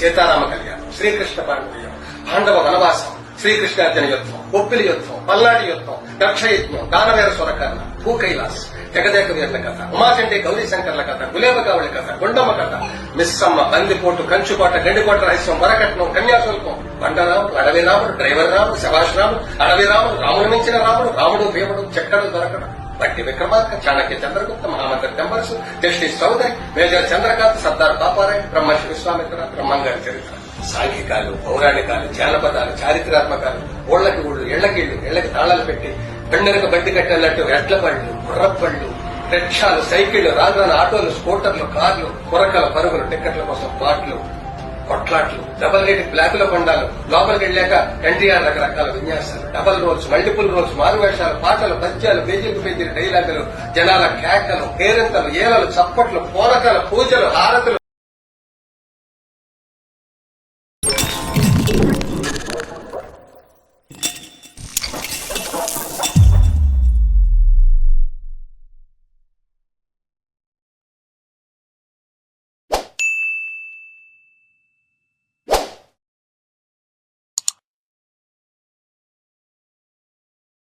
సీతారామ కళ్యాణం, శ్రీకృష్ణ పాండవ్యం, పాండవ వనవాసం, శ్రీకృష్ణార్జున యుద్ధం, బొప్పిలి యుద్ధం, పల్నాటి యుద్ధం, దక్షయజ్ఞం, దానవేర స్వరకర్ణ, భూకైలాస్, జగదేక వీరుల కథ, ఉమాచండి గౌరీ శంకర్ల కథ, గులేబకావుల కథ, గుండమ్మ కథ, మిస్సమ్మ, బందిపోటు, కంచుకోట, గండికోట రహస్యం, వరకట్నం, కన్యాశుల్కం, బండరాముడు, అడవి రాముడు, డ్రైవర్ రాముడు, శభాష్ రాముడు, అడవి రాముడు, రాముడు మించిన రాముడు, రాముడు భీముడు, చెక్కడు దొరకడు, బట్టి విక్రమార్క, చాణక్య చంద్రగుప్త, మహామంత్రి టెంబర్స్, జస్టిస్ చౌదరి, మేజర్ చంద్రకాంత్, సర్దార్ పాపారాయ్, బ్రహ్మర్షి విశ్వామిత్ర, బ్రహ్మంగారి చరిత్ర, సాంఘికాలు, పౌరాణికాలు, జానపదాలు, చారిత్రాత్మకాలు, ఓళ్లకి ఊళ్ళు, ఇళ్లకిళ్లు, ఇళ్లకి తాళాలు పెట్టి పెండెనక బండి కట్టేన్నట్టు ఎడ్ల బళ్ళు, గుర్రబళ్ళు, రిక్షాలు, సైకిళ్లు, రాజధాని ఆటోలు, స్కూటర్లు, కార్లు, కురకల పరుగులు, టిక్కెట్ల కోసం పాటలు, కొట్లాట్లు, డబల్ రేట్ బ్లాకుల పండాలు, లోపలికి వెళ్లాక ఎన్టీఆర్ రకరకాల విన్యాసాలు, డబల్ రోల్స్, మల్టిపుల్ రోల్స్, మారువేషాలు, పాటలు, పద్యాలు, పేజీలకు పేజీలు డైలాగులు, జనాల కేకలు, పేరెంతలు, ఏలలు, చప్పట్లు, పోరకాలు, పూజలు, హారతులు.